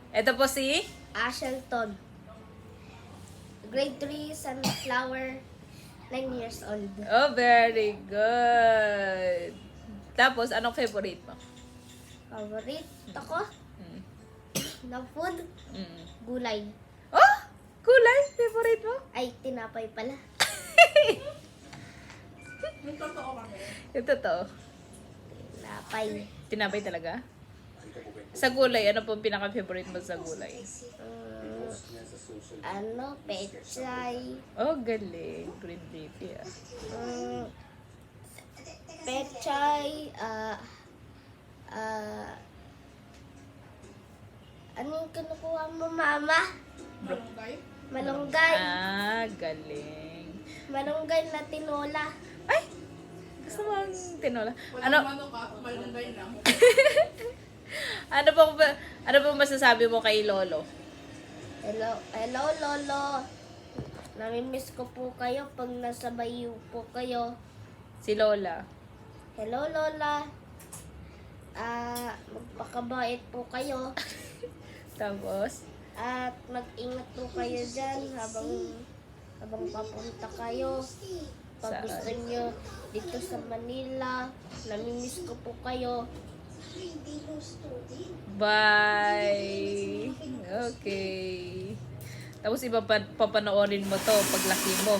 Ito po si... Ashelton. Grade 3, sunflower, 9 years old. Oh, very good. Tapos, anong favorite mo? Favorite ko Mm. na food, Mm. gulay. Oh! Kulay? Favorite mo? Ay, tinapay pala. Yung totoo. Tinapay. Tinapay talaga? Sa gulay, ano pong pinaka-favorite mo sa gulay? Pechay. Oh, galing. Green leafy ah. Pechay, ano yung kinukuha mo, mama? Malunggay. Ah, galing. Malunggay na tinola. Ay! Gusto mo ang tinola? Ano? ano po masasabi mo kay Lolo? Hello, Lolo. Namimiss ko po kayo pag nasa bayo po kayo. Si Lola. Hello, Lola. Magpakabait po kayo. Tapos? At mag-ingat po kayo dyan habang papunta kayo. Pag Saan? gusto nyo dito sa Manila, namimiss ko po kayo. Bye! Okay. Tapos iba papanoorin mo to paglaki mo.